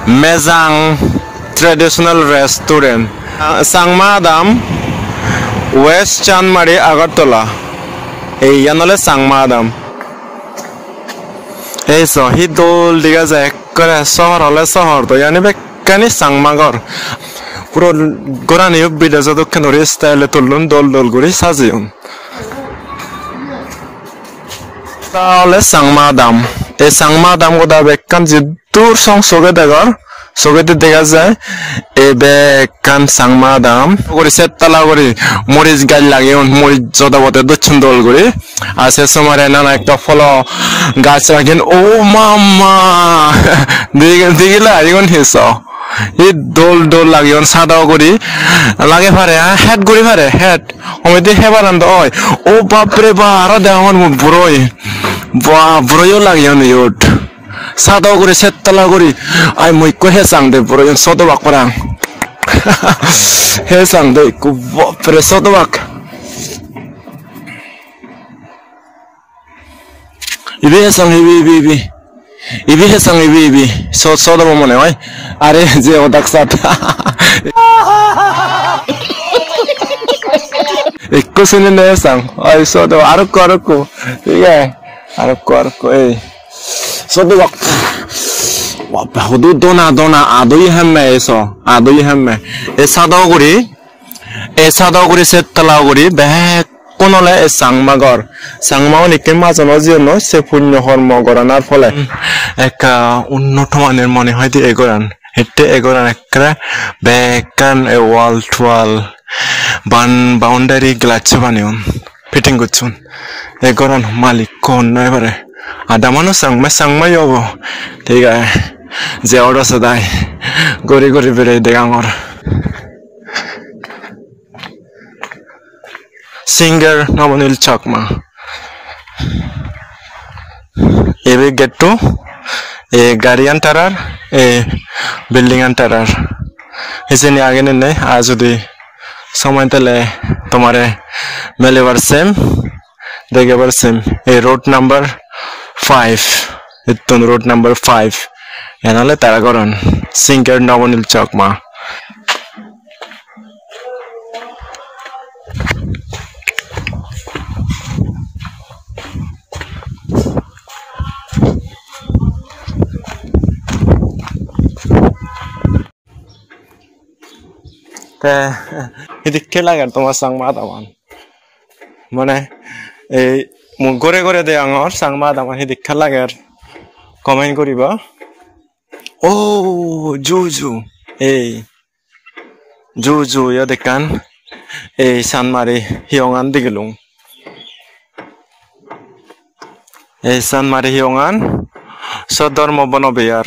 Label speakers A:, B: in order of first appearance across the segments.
A: Mejang Traditional Restaurant. Sangma Adam, West Chanmari, Agartala. Hey, Yanole Sangma Adam. Hey, so he told the guys a sohor or less sohor, the Yanibek Kani Sangmagor. Pro Gorani Bidazo Canorista, little Lundol Dolguri Sazium. Let's Sangma Adam. A Sangma Adam would have a kanji tour song so get a girl. So get the Gaza, Ebe can Sangma Adam, or set Talagori, Moris Galagion, Moris Zoda, what a Dutchan Dolguri. I said somewhere and I like to follow guys again. Oh, Mama, the Lagon he saw. He dol Lagion Sadagori, Lagafare, head Gurivare, head, or the heaven and the oil. Oh, Papreba, Radaon Broy, Broyo Lagion Yod. Sadoguri set Talaguri. I might go hesang de Broyon Sodowak. Hesang de Presodowak. If he has some baby, so Sodomone, I read the Odaxat. A cousin in the song. I saw the Arakoroko. Yeah, Arakoroko, eh. So the walk. Dona, do you have me? So, do you have me? A Sadoguri set Talaguri, back. Conole is Sangmagor. Sangmoni came as an ozio no, se punyo hormogor and arfole. Eka unnotoman money hide egoran. Hete egoran ekra, bekan a wall to wall. Ban boundary glatchavanion. Pitting good soon. Egoran malikon never. Adamano sang mayovo. Tiga Zeodo Sadai. Gori Vere de Angor. Singer Namanil Chakma. We get to a Garian Tarar, a building and terror. Is in again in as the Somantele Tomare Melever Sem, they gave us a road number 5. It's on road number 5. And I'll let Taragoran. Singer Namanil Chakma. Ini kelagan Thomas sang madaman. Mana gore de angor sang madaman ini kelagan. Komen koriba. Oh, Juju. Juju ya dekan. San Mari hiongan digelung. San Mari hiongan. Sodor Mobonobiar.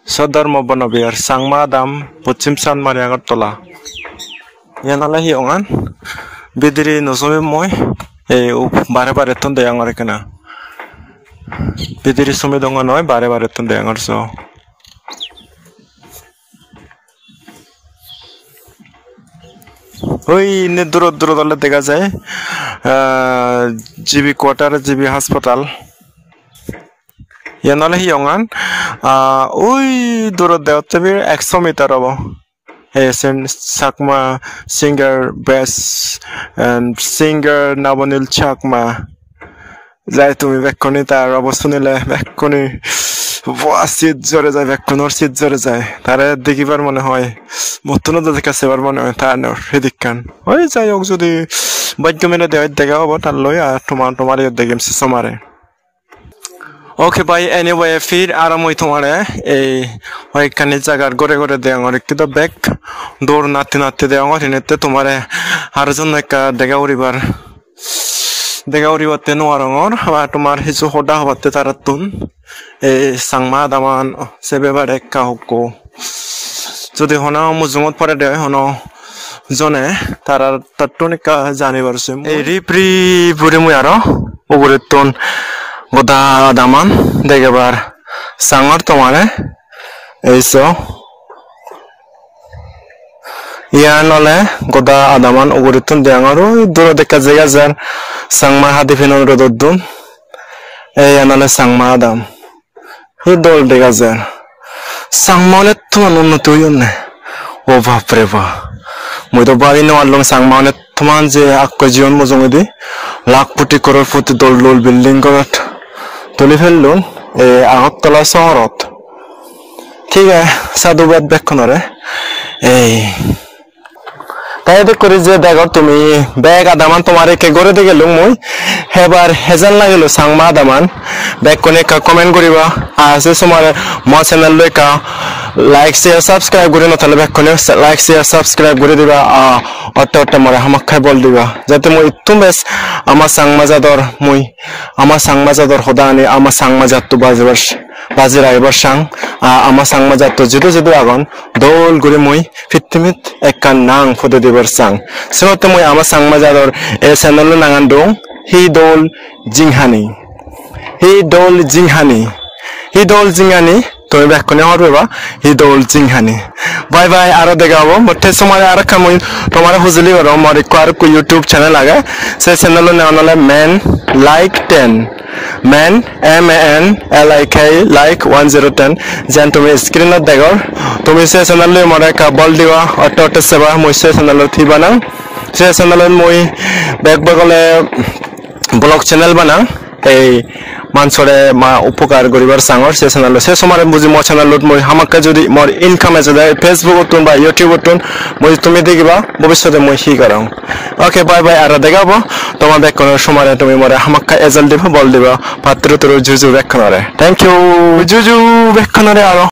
A: Sodor Mobonobiar sang madam Puchim San Maria Gartola. Yanala hiongan. Bidiri nosome moy. Bare tunde yang orekana. Bidiri sumedongan noy bare tunde yang orso. Oi ne duro dole দেখা যায় GB quarter GB হাসপাতাল ইয়ানলে হিয়ঙান ওই দূর দেওতে 100 metre হবো এসেন সাকমা singer বেস and singer Nabanil Chakma যাই তুমি বেকনি তার অবস্থা নিলে বেকনি সিট জোরে যায় বেকনর সিট জোরে যায় তারে দেখিবার মনে হয় মতনো দেখা সেবার মনে হয় তার সেদিকান ওই যাই হোক যদি ভাগ্য মেলে দেখা হবো তার লই আর তোমার দেখেম সমারে ওকে ভাই এনিওয়ে ফির আরাম হই তোমারে এই ওইখানে জায়গার ঘরে দেওয়ার একটু তো ব্যাক দৌড় নাতে দেওয়ার এনেতে তোমারে আর জন্য একটা দেখা উড়িবাতে নোয়ারঙর বা তোমার কিছু হদা হবাতে তারাতুন এই সাংমা দামান সেবেবার একা হকো যদি হনা মুজুমত পরে দেয় হনো জনে তারা তাত্তনিকা জানিবার এই রিপ্রি বুড়ি মুই আরো ওগুরে তুন গোদা দামান দেখেবার সাংর তোমারে এইসো ইয়ার নলে গোদা আদামান ওগুরে তুন দেয়াঙর ওই দূর দেখা জায়গা যার সাংমা হাদি ফিনন রোদুন এই আনলে সাংমা আদাম হি দোল দেখা যার Sangmane tuman unnati hoyonne. O bapre ba. Moi to bari no along sangmane tuman je akko jion mojongedi lakh poti koror poti dol building korat tuli fellun e Agortala শহরত ঠিক আছে সাধুবাদ বেক্ষণরে এই তাই করি যে দেখো তুমি ব্যাগ আদামান তোমারে কে গরে দে গেলুম মই হেবার হেজান লাগিল সাংমা আদামান ব্যাগ কোনে কা কমেন্ট করিবা আছে তোমার মো চ্যানেল লৈকা লাইক শেয়ার সাবস্ক্রাইব করে নথালে ব্যাগ কোনে লাইক শেয়ার সাবস্ক্রাইব করে দিবা অট মরে হামাক খাই বল দিবা যাতে মই তুম বেশ আমার সাংমাজাদর মই আমার সাংমাজাদর হদানি আমার সাংমাজাত বাজবার বাজির আইবার সাং আমার সাংমাজাত জিদু আগন দোল করে মই ফিটমিট একখান নাং ফটো দিবার সাং সেনতে মই আমার সাংমাজাদর এ চ্যানেল নাঙান দং হি দোল জিংহানি তুমি ব্যাকনে হরবেবা হি দোল জিংহানি বাই বাই আরো দেখাবো মতে সময় আর কামই তোমার হুজলি করো মোর আর ইউটিউব চ্যানেল আগে সে চ্যানেল নাম man like 10 man MANLIK like 1010 যেন তুমি স্ক্রিনত দেখো তুমি সে চ্যানেল মোর কা বল দিবা অট সেবা মই সে চ্যানেল থিবা না সে চ্যানেল মই ব্যাক বগলে ব্লগ চ্যানেল বানা এই মানসরে মা উপকার করিবার সাংর সে চ্যানেল সে সময় বুঝি মো চ্যানেল মই হামাকা যদি মোর ইনকাম আছে ফেসবুক তুন বা ইউটিউব তুন মই তুমি দেখিবা ভবিষ্যতে মই হি করাম ওকে বাই বাই আর দেখাবো তোমার ব্যাক কোন সময় তুমি মোরে হামাকা এজল দিবা বল দিবা পাত্র তোর জুজু ব্যাক করে থ্যাংক ইউ জুজু ব্যাক করে আর